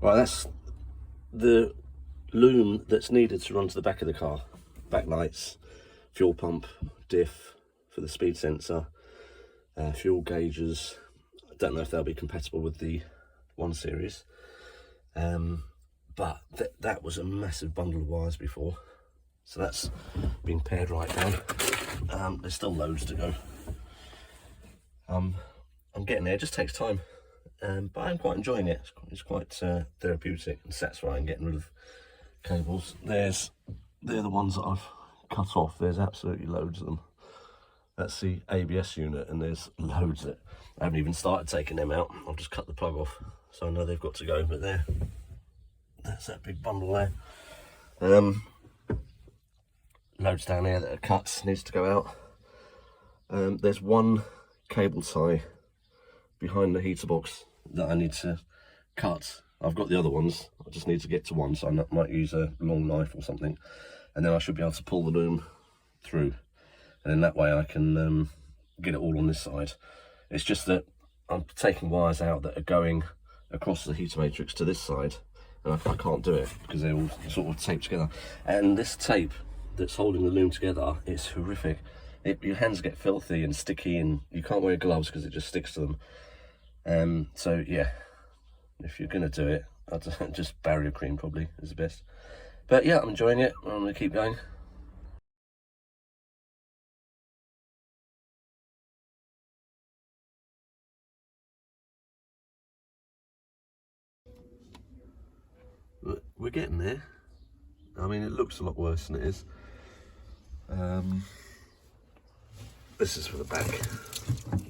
Right, that's the loom that's needed to run to the back of the car. Backlights, fuel pump, diff for the speed sensor, fuel gauges. I don't know if they'll be compatible with the 1 Series. But that was a massive bundle of wires before. So that's been pared right down. There's still loads to go. I'm getting there, it just takes time. But I'm quite enjoying it. It's quite therapeutic and satisfying getting rid of cables. They're the ones that I've cut off. There's absolutely loads of them. That's the ABS unit, and there's loads that I haven't even started taking them out. I've just cut the plug off, so I know they've got to go. But that's that big bundle there. Loads down here that are cut, needs to go out. There's one cable tie behind the heater box that I need to cut. I've got the other ones, I just need to get to one, so I might use a long knife or something, and then I should be able to pull the loom through, and in that way I can get it all on this side. It's just that I'm taking wires out that are going across the heater matrix to this side, and I can't do it because they're all sort of taped together. And this tape that's holding the loom together is horrific. Your hands get filthy and sticky, and you can't wear gloves because it just sticks to them. So yeah, if you're gonna do it, I'd just barrier cream probably is the best. But yeah, I'm enjoying it. I'm gonna keep going. But we're getting there. I mean, it looks a lot worse than it is. This is for the back.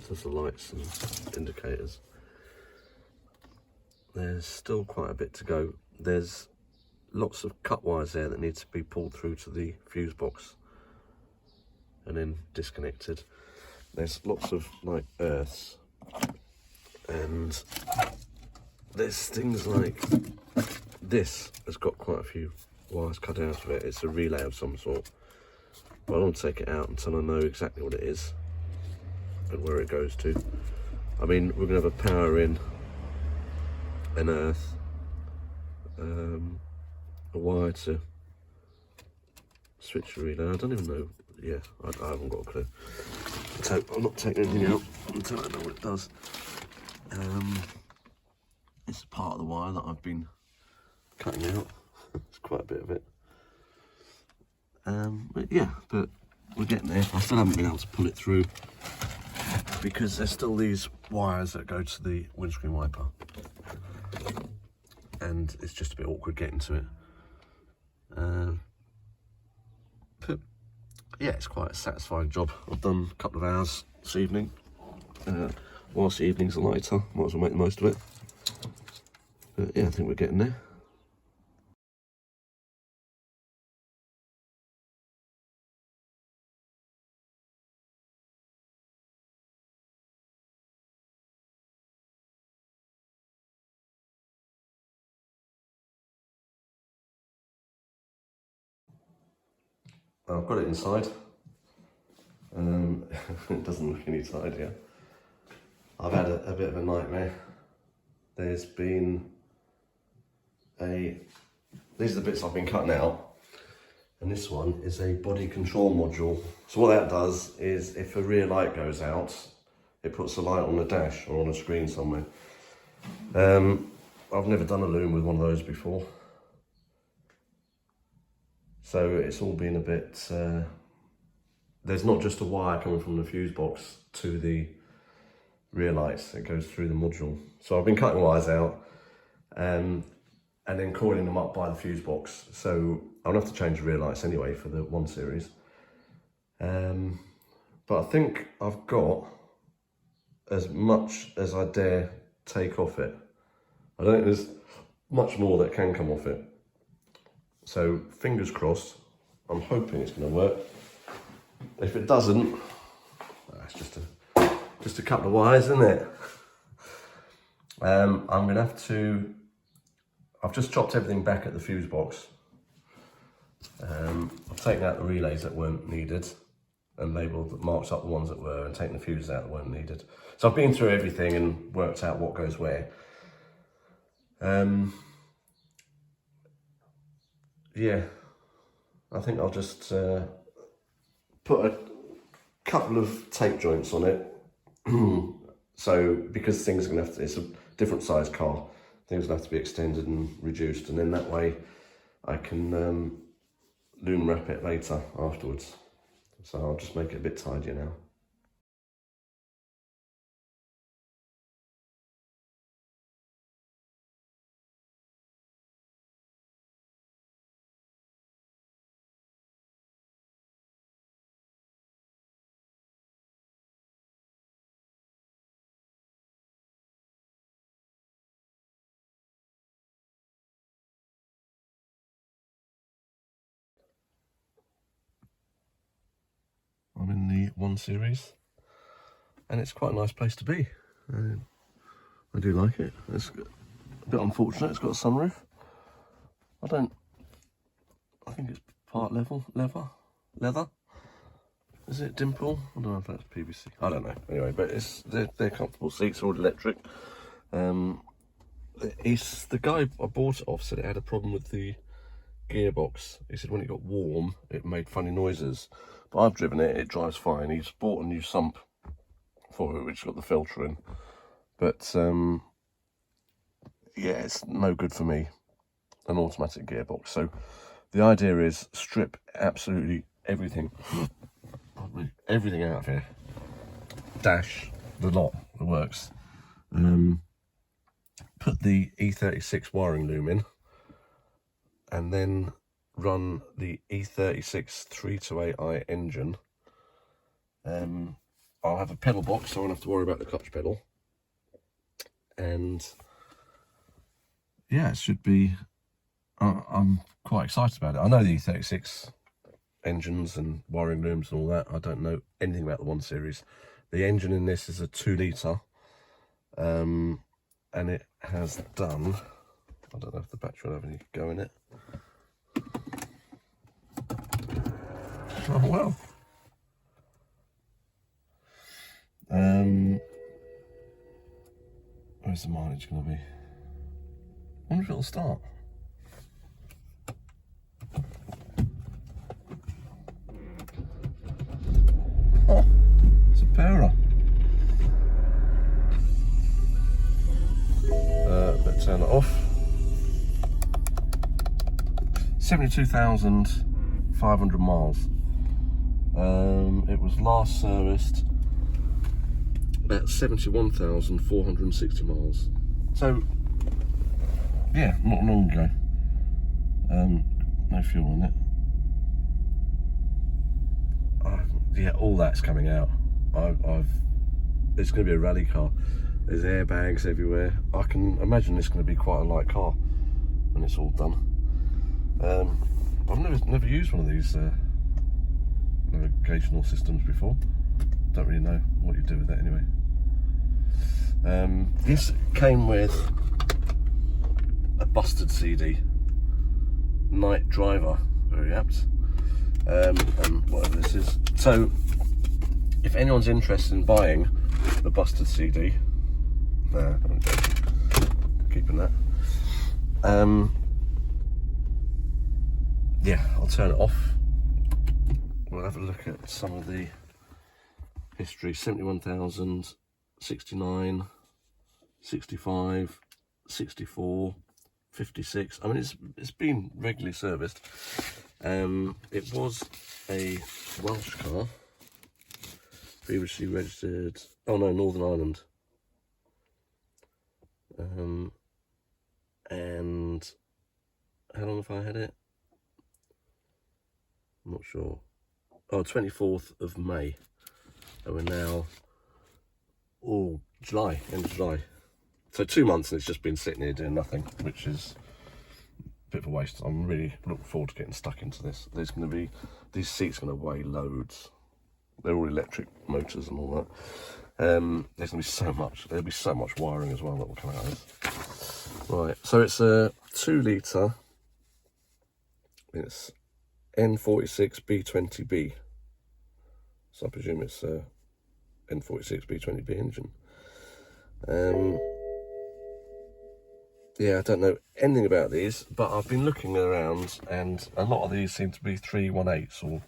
There's the lights and indicators. There's still quite a bit to go. There's lots of cut wires there that need to be pulled through to the fuse box and then disconnected. There's lots of like earths, and there's things like this has got quite a few wires cut out of it. It's a relay of some sort, but I don't want to take it out until I know exactly what it is and where it goes to. I mean, we're gonna have a power in, an earth, a wire to switch the relay. I don't even know. Yeah, I haven't got a clue. So I'm not taking anything out until I know what it does. It's part of the wire that I've been cutting out. It's quite a bit of it. But yeah, but we're getting there. I still haven't been able to pull it through because there's still these wires that go to the windscreen wiper, and it's just a bit awkward getting to it. But yeah, it's quite a satisfying job. I've done a couple of hours this evening. Whilst the evenings are lighter, might as well make the most of it. But yeah, I think we're getting there. I've got it inside. It doesn't look any tidier. I've had a bit of a nightmare. There's been these are the bits I've been cutting out, and this one is a body control module. So what that does is, if a rear light goes out, it puts a light on the dash or on a screen somewhere. I've never done a loom with one of those before, so it's all been a bit, there's not just a wire coming from the fuse box to the rear lights, it goes through the module. So I've been cutting wires out and then coiling them up by the fuse box. So I'll have to change the rear lights anyway for the 1 Series. But I think I've got as much as I dare take off it. I don't think there's much more that can come off it. So fingers crossed, I'm hoping it's going to work. If it doesn't, it's just a couple of wires, isn't it? I'm going to have to, I've just chopped everything back at the fuse box. I've taken out the relays that weren't needed and labelled, marked up the ones that were, and taken the fuses out that weren't needed. So I've been through everything and worked out what goes where. yeah, I think I'll just put a couple of tape joints on it. So because things are going to have to, it's a different size car, things will have to be extended and reduced, and then that way I can loom wrap it later afterwards. So I'll just make it a bit tidier now. I'm in the 1 Series, and it's quite a nice place to be. I do like it. It's a bit unfortunate, it's got a sunroof. I think it's part leather. Is it dimple? I don't know if that's PVC. I don't know. Anyway, but they're comfortable seats, all electric. It's the guy I bought it off said it had a problem with the gearbox. He said when it got warm, it made funny noises. But I've driven it; it drives fine. He's bought a new sump for it, which got the filter in. But yeah, it's no good for me. An automatic gearbox. So the idea is strip absolutely everything out of here. Dash the lot, the works. Put the e36 wiring loom in, and then run the e36 328i engine. I'll have a pedal box, so I won't have to worry about the clutch pedal. And yeah, it should be. I'm quite excited about it. I know the e36 engines and wiring looms and all that. I don't know anything about the 1 Series. The engine in this is a 2 litre, and it has done, I don't know if the battery will have any go in it. Oh well. Where's the mileage going to be? I wonder if it'll start. Oh, it's a poorer. Let's turn it off. 72,500 miles. It was last serviced at 71,460 miles. So, yeah, not long ago. No fuel in it. Yeah, all that's coming out. It's going to be a rally car. There's airbags everywhere. I can imagine it's going to be quite a light car when it's all done. I've never used one of these navigational systems before. Don't really know what you do with that anyway. This came with a busted CD, Night Driver, very apt, and whatever this is. So, if anyone's interested in buying the busted CD, I'm keeping that. Yeah, I'll turn it off. We'll have a look at some of the history. 71,000, 69, 65, 64, 56. I mean, it's been regularly serviced. It was a Welsh car, previously registered. Oh no, Northern Ireland. And how long have I had it? I'm not sure. Oh, 24th of May. And we're now, July, end of July. So 2 months and it's just been sitting here doing nothing, which is a bit of a waste. I'm really looking forward to getting stuck into this. There's going to be, these seats are going to weigh loads. They're all electric motors and all that. There's going to be so much, there'll be so much wiring as well that will come out of this. Right, so it's a 2 litre, it's N46 B20B. So I presume it's a N46 B20B engine. yeah, I don't know anything about these, but I've been looking around, and a lot of these seem to be 318s or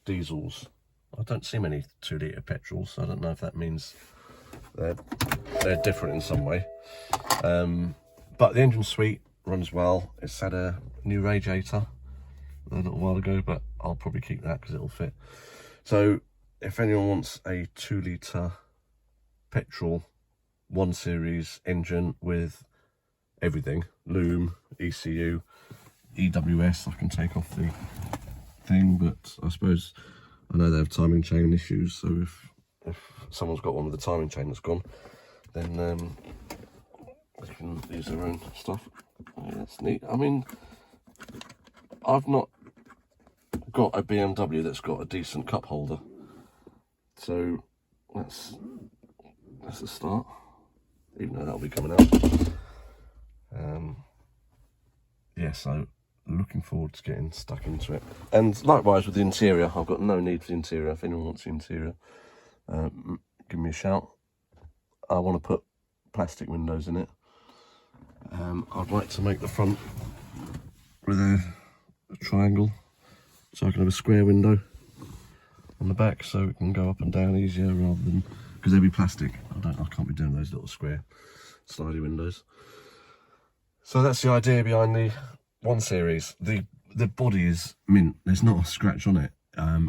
diesels. I don't see many 2-litre petrols, so I don't know if that means they're different in some way. But the engine's sweet, runs well. It's had a new radiator a little while ago, but I'll probably keep that because it'll fit. So if anyone wants a 2-litre petrol 1 Series engine with everything, loom, ECU, EWS, I can take off the thing, but I suppose I know they have timing chain issues, so if someone's got one with the timing chain that's gone, then they can use their own stuff. Yeah, that's neat. I mean, I've not got a BMW that's got a decent cup holder, so that's a start, even though that'll be coming out. Yeah, so looking forward to getting stuck into it. And likewise with the interior, I've got no need for the interior. If anyone wants the interior, give me a shout. I want to put plastic windows in it. I'd like to make the front with a triangle, so I can have a square window on the back, so it can go up and down easier rather than, because they'll be plastic. I can't be doing those little square slidey windows. So that's the idea behind the 1 Series. The body is mint. There's not a scratch on it.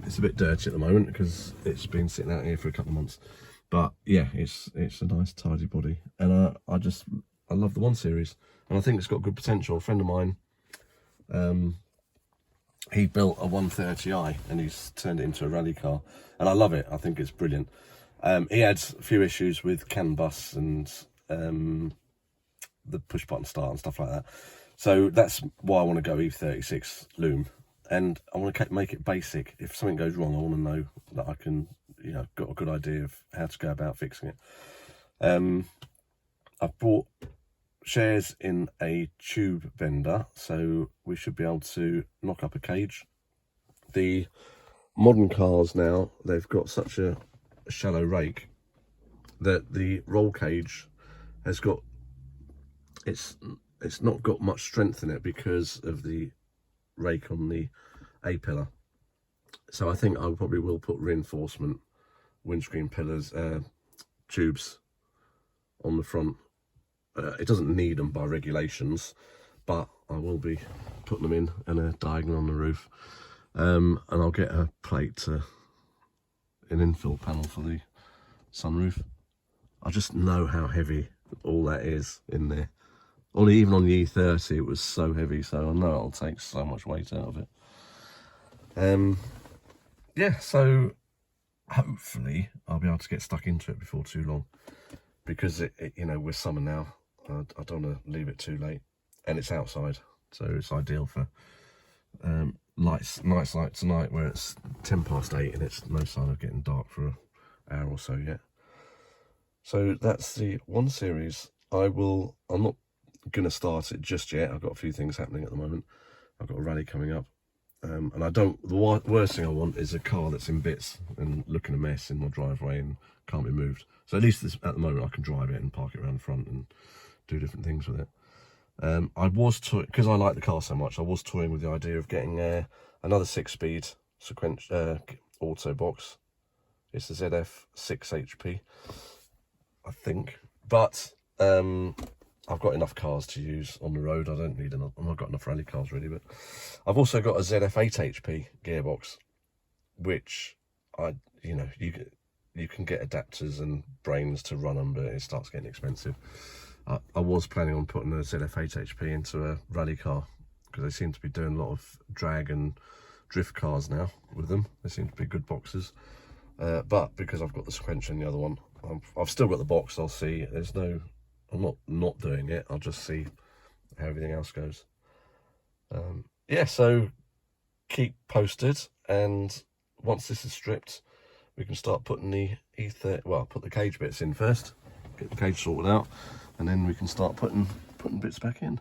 It's a bit dirty at the moment because it's been sitting out here for a couple of months. But yeah, it's a nice tidy body, and I love the 1 Series, and I think it's got good potential. A friend of mine, he built a 130i and he's turned it into a rally car, and I love it. I think it's brilliant. He had a few issues with CAN bus and the push button start and stuff like that, so that's why I want to go e36 loom, and I want to make it basic. If something goes wrong, I want to know that I can, got a good idea of how to go about fixing it. I've bought shares in a tube bender, so we should be able to knock up a cage. The modern cars now, they've got such a shallow rake that the roll cage has got, it's not got much strength in it because of the rake on the A-pillar. So I think I probably will put reinforcement windscreen pillars, tubes on the front. It doesn't need them by regulations, but I will be putting them in and a diagonal on the roof. And I'll get a plate, an infill panel for the sunroof. I just know how heavy all that is in there. Even on the E30, it was so heavy, so I know it'll take so much weight out of it. Yeah, so hopefully I'll be able to get stuck into it before too long, because we're summer now. I don't want to leave it too late, and it's outside, so it's ideal for nights like tonight where it's 8:10 and it's no sign of getting dark for an hour or so yet. So that's the 1 Series. I'm not going to start it just yet. I've got a few things happening at the moment. I've got a rally coming up, and the worst thing I want is a car that's in bits and looking a mess in my driveway and can't be moved. So at least at the moment I can drive it and park it around the front and do different things with it. I was because I like the car so much, I was toying with the idea of getting another 6-speed auto box. It's the ZF 6 HP, I think, but I've got enough cars to use on the road. I don't need enough. I've got enough rally cars really, but I've also got a ZF 8 HP gearbox, which you can get adapters and brains to run them, but it starts getting expensive. I was planning on putting a ZF 8 HP into a rally car, because they seem to be doing a lot of drag and drift cars now with them. They seem to be good boxes, but because I've got the sequential in the other one, I've still got the box. I'll see. I'm not doing it. I'll just see how everything else goes. Yeah, so keep posted, and once this is stripped, we can start putting the put the cage bits in first, get the cage sorted out, and then we can start putting bits back in.